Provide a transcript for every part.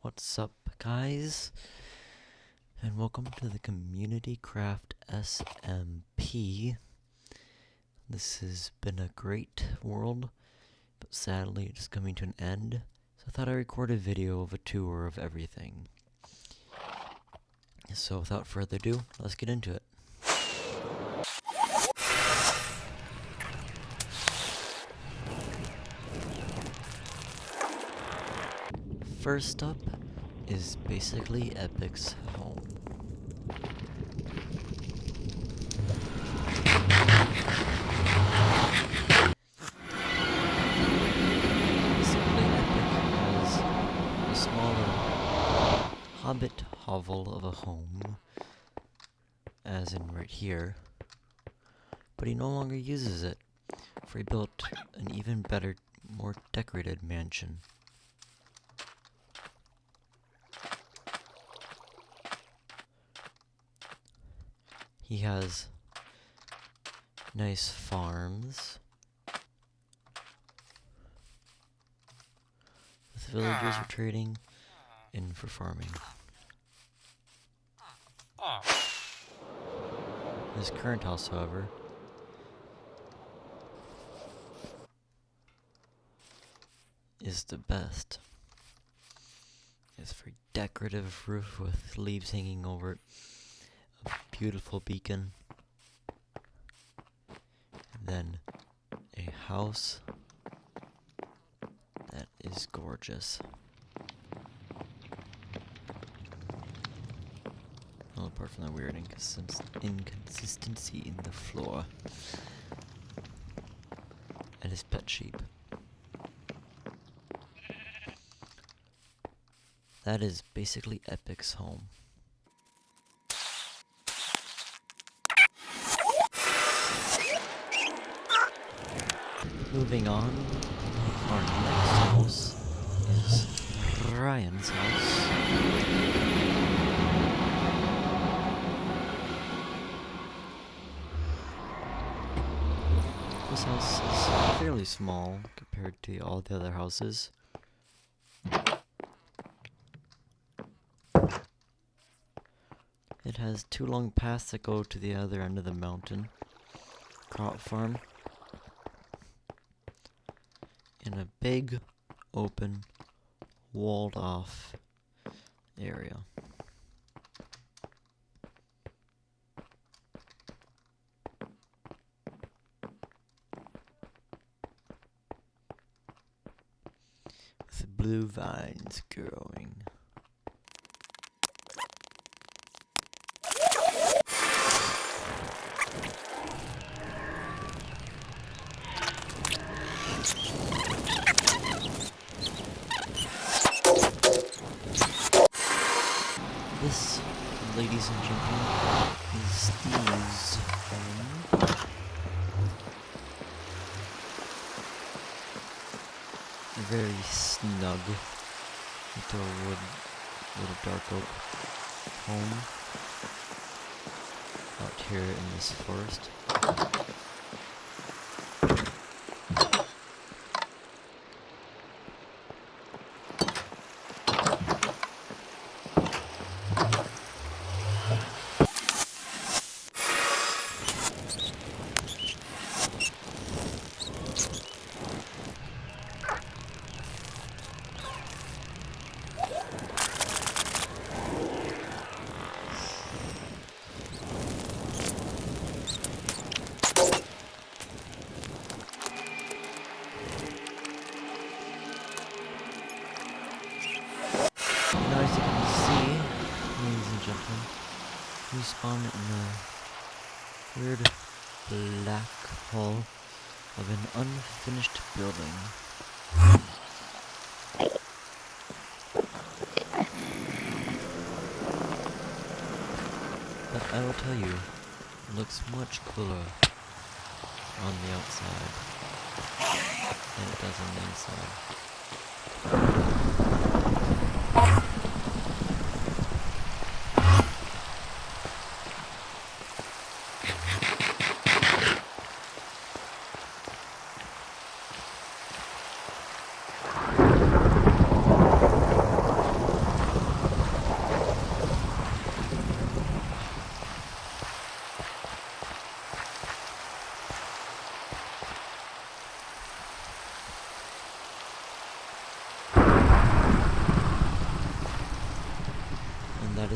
What's up, guys? And welcome to the Community Craft SMP. This has been a great world, but sadly it's coming to an end. So I thought I'd record a video of a tour of everything. So without further ado, let's get into it. First up is basically Epic's home. Basically, Epic has a smaller hobbit hovel of a home, as in right here, but he no longer uses it, for he built an even better, more decorated mansion. He has nice farms with villagers for trading and for farming. His current house, however, is the best. It's a very decorative roof with leaves hanging over it, a beautiful beacon, and then a house that is gorgeous. Well, apart from the weird inconsistency in the floor. And his pet sheep. That is basically Epic's home. Moving on, our next house is Ryan's house. This house is fairly small compared to all the other houses. It has two long paths that go to the other end of the mountain crop farm, in a big, open, walled-off area. With blue vines growing. This, ladies and gentlemen, is Steve's home. Very snug little dark oak home out here in this forest. Now, as you can see, ladies and gentlemen, we spawn in a weird black hole of an unfinished building. But I will tell you, it looks much cooler on the outside than it does on the inside.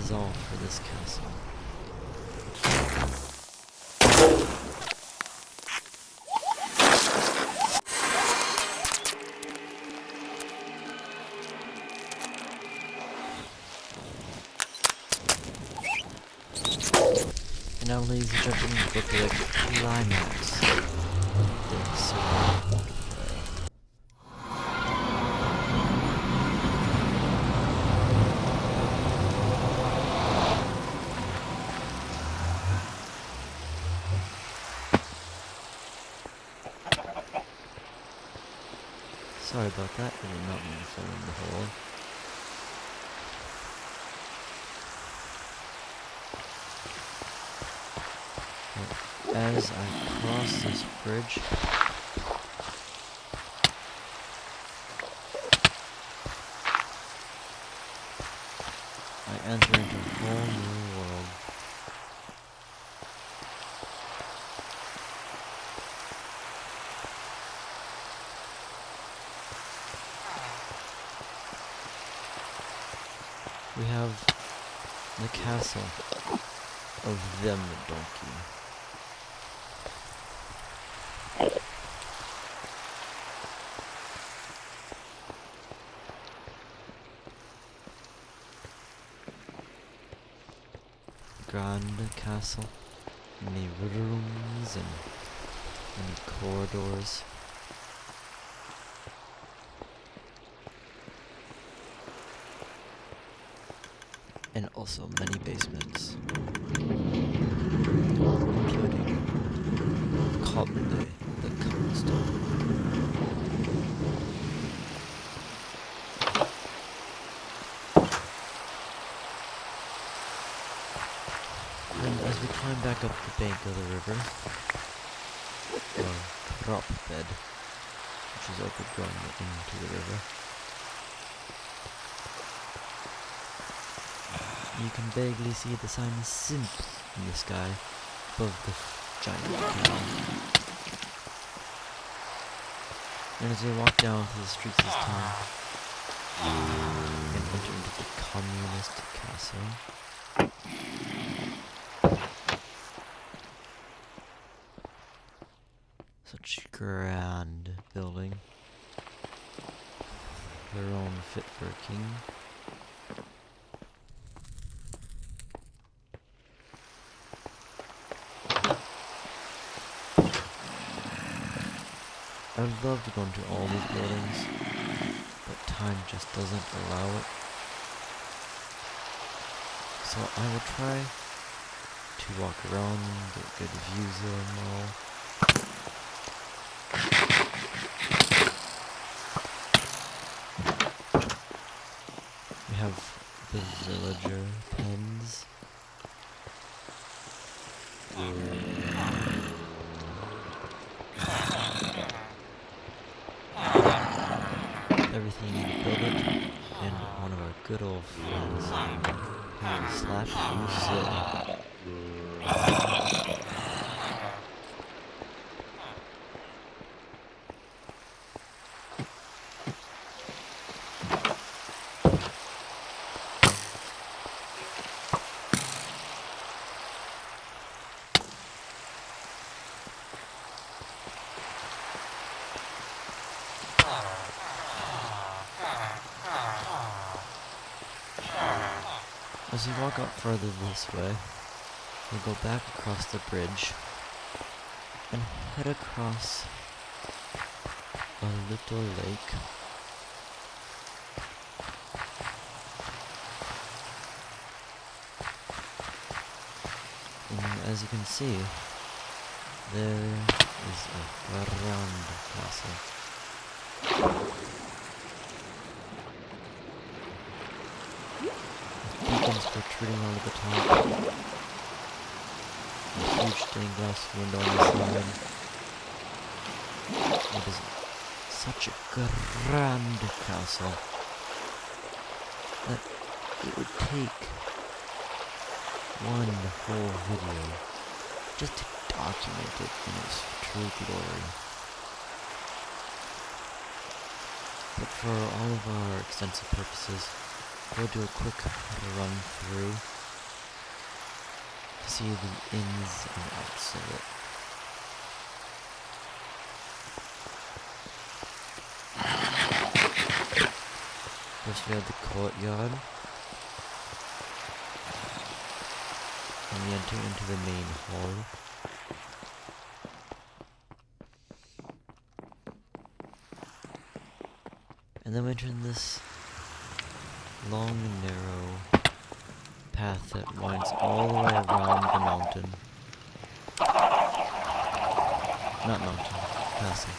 is all for this castle. And now, ladies and gentlemen, we go to the climax of this play. Sorry about that, I did not mean to fall in the hole. But as I cross this bridge, I enter into a whole new world. We have the castle of them donkey. Grand castle, many rooms and many corridors. And also many basements, including Coble the Cobblestone. And as we climb back up the bank of the river, or crop bed, which is overgrown into the river, you can vaguely see the sign SMP in the sky above the giant canal. And as we walk down through the streets of this town, and enter into the communist castle, such grand building, their own fit for a king. I would love to go into all these buildings, but time just doesn't allow it. So I will try to walk around and get good views of them all. We have the villager pens. Everything you need to build it, and one of our good old friends who will slap you silly. As we walk up further this way, we'll go back across the bridge and head across a little lake. And as you can see, there is a grand castle. Beacons protruding out of the top. A huge stained glass window on the side. It is such a grand castle that it would take one whole video just to document it in its true glory. But for all of our extensive purposes, we'll do a quick run through to see the ins and outs of it. First we have the courtyard, and we enter into the main hall. And then we enter in this long and narrow path that winds all the way around the mountain. Not mountain, castle.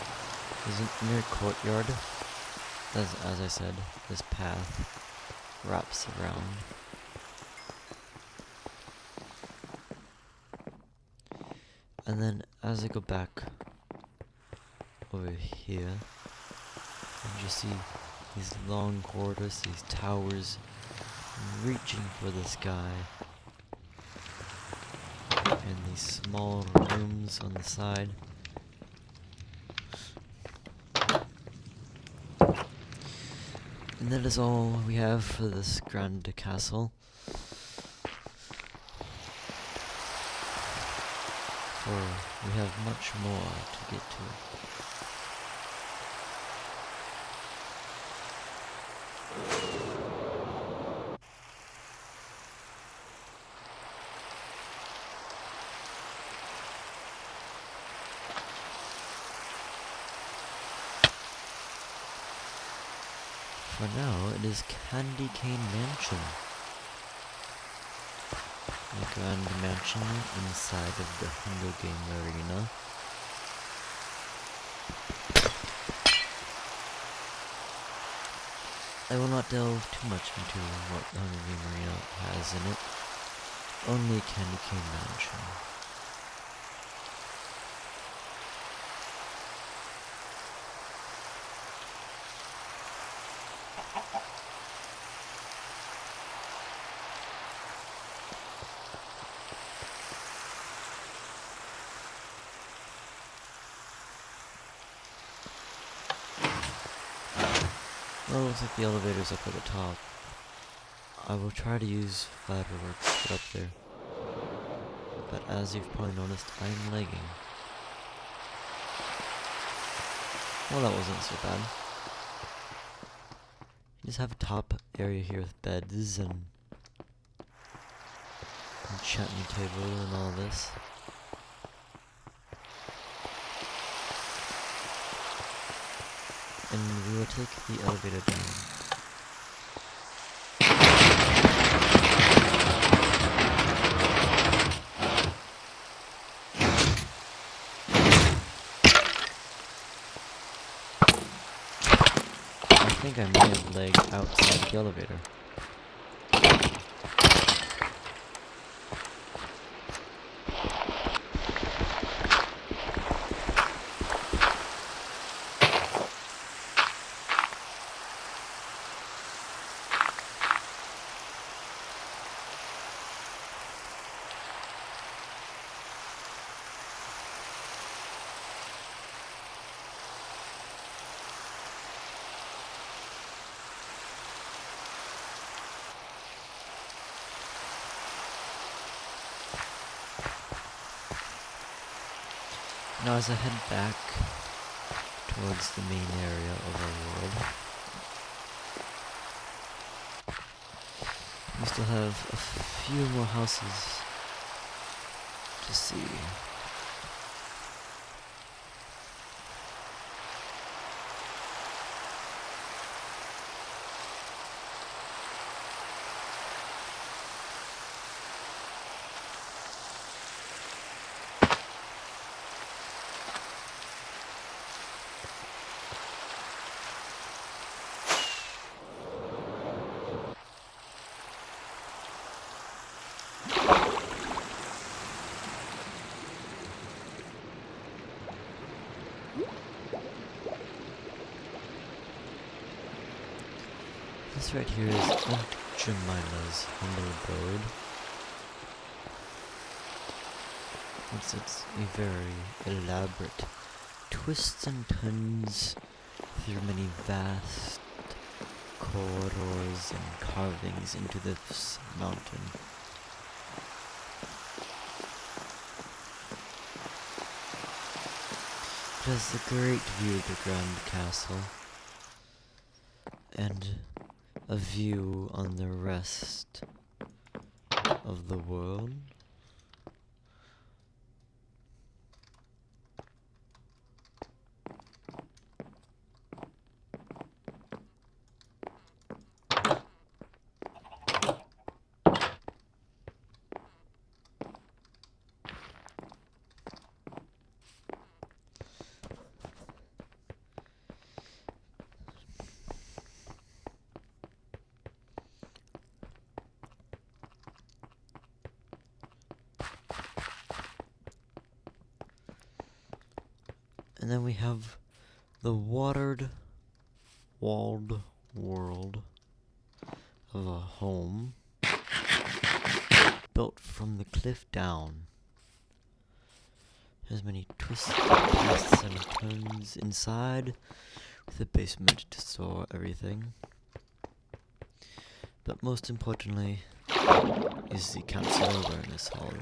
There's an inner courtyard. As I said, this path wraps around. And then as I go back over here, you just see these long corridors, these towers reaching for the sky. And these small rooms on the side. And that is all we have for this grand castle. For we have much more to get to. For now, it is Candy Cane Mansion. A grand mansion inside of the Hunger Game Arena. I will not delve too much into what the Hunger Game Arena has in it. Only Candy Cane Mansion. Well, looks like the elevator's up at the top. I will try to use ladderworks to get up there. But as you've probably noticed, I'm lagging. Well, that wasn't so bad. You just have a top area here with beds and enchanting table and all this. And we will take the elevator down. I think I may have lagged outside the elevator. Now as I head back towards the main area of our world, we still have a few more houses to see. This right here is Aunt Jemima's humble abode. It's a very elaborate twists and turns through many vast corridors and carvings into this mountain. It has a great view of the Grand Castle, and a view on the rest of the world. And then we have the watered, walled world of a home built from the cliff down. Has many twists, twists, and turns inside, with a basement to store everything. But most importantly is the Council Awareness Hall.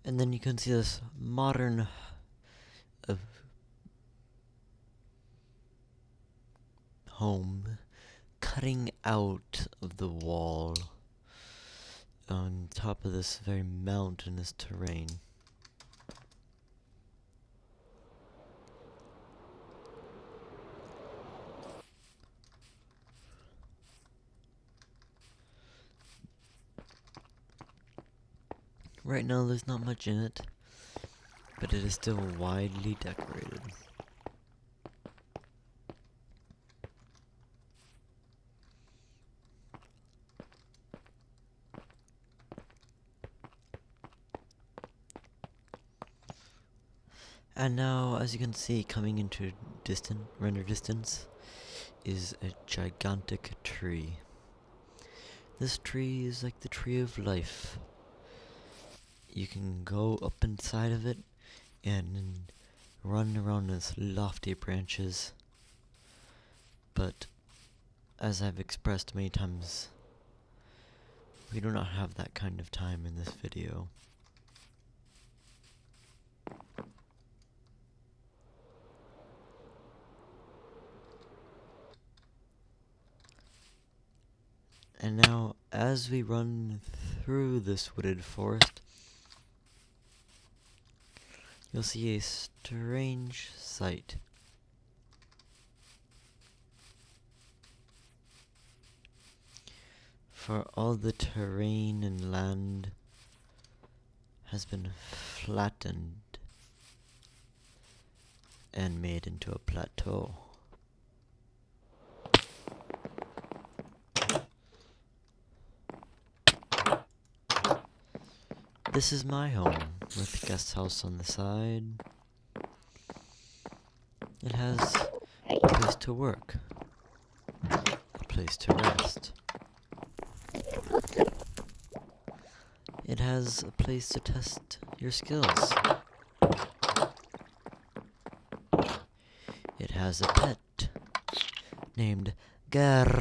And then you can see this modern home cutting out of the wall on top of this very mountainous terrain. Right now there's not much in it, but it is still widely decorated. And now, as you can see, coming into render distance is a gigantic tree. This tree is like the tree of life. You can go up inside of it and run around its lofty branches. But, as I've expressed many times, we do not have that kind of time in this video. And now, as we run through this wooded forest, you'll see a strange sight. For all the terrain and land has been flattened and made into a plateau. This is my home, with guest house on the side. It has a place to work, a place to rest. It has a place to test your skills. It has a pet named Gary.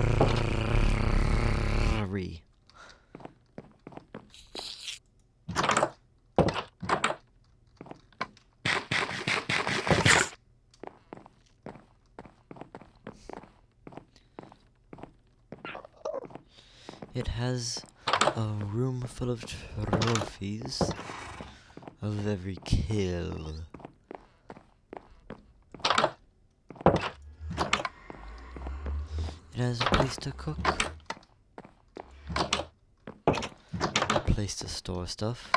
It has a room full of trophies of every kill. It has a place to cook, a place to store stuff,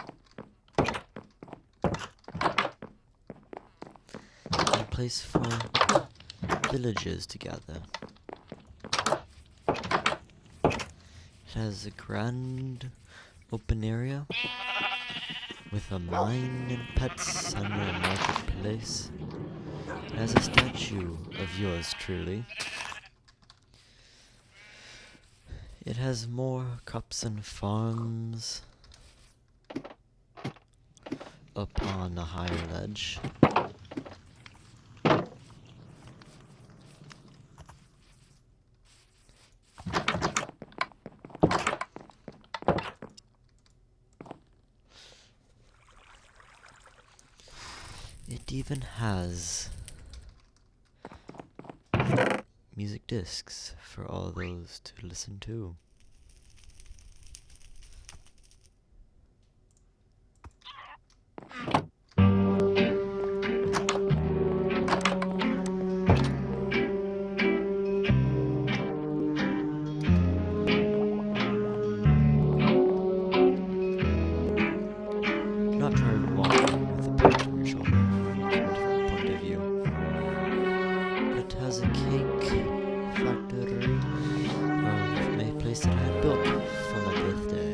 place for villagers to gather. It has a grand open area with a mine and pets under a marketplace. It has a statue of yours truly. It has more crops and farms up on a higher ledge. It even has music discs for all those to listen to. Not try walking with a bird on your shoulder from a different point of view. It has a cake factory, or a place that I had built for my birthday.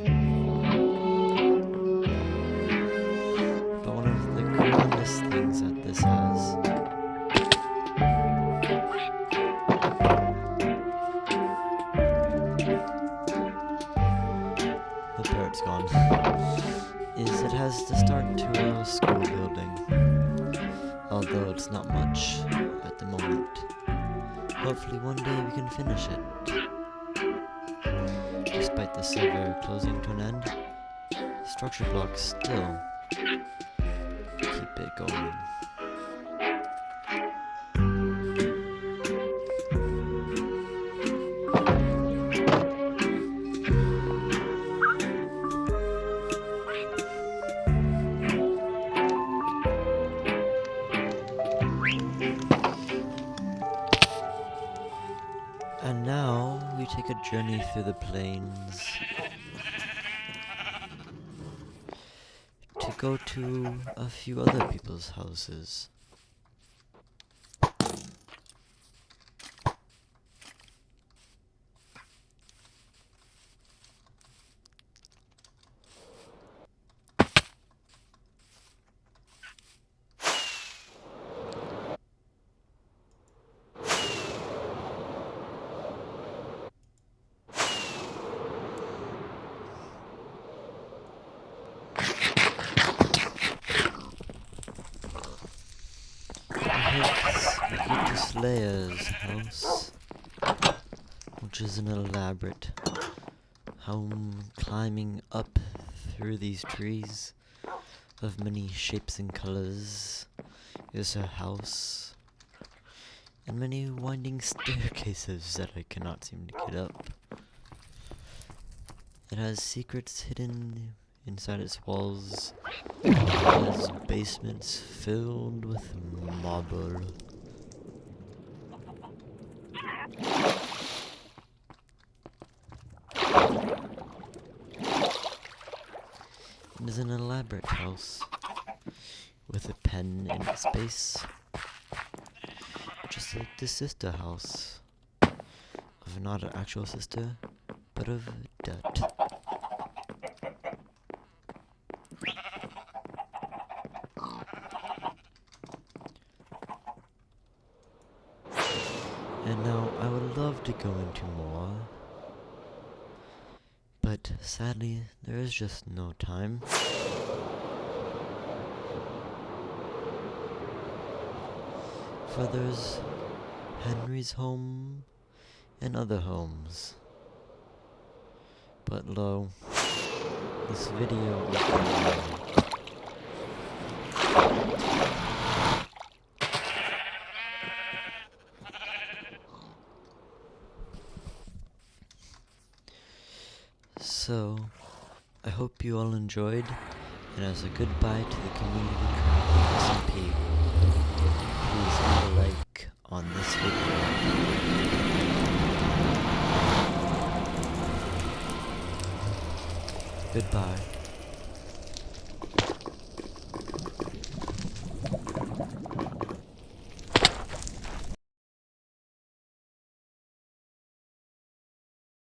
But one of the grandest things that this has the parrot's gone. Is it has the start to a school building, although it's not much at the moment. Hopefully one day we can finish it. Despite the server closing to an end, structure blocks still keep it going. And now we take a journey through the plains to go to a few other people's houses. It's Leia's house, which is an elaborate home climbing up through these trees of many shapes and colors. Is her house, and many winding staircases that I cannot seem to get up. It has secrets hidden inside its walls. It has basements filled with marble. It is an elaborate house with a pen in its base, just like the sister house of not an actual sister, but of debt. And now I would love to go into more, but sadly there is just no time. For there's Henry's home and other homes. But lo, this video is going So, I hope you all enjoyed, and as a goodbye to the community crowd of SMP, please leave a like on this video. Goodbye.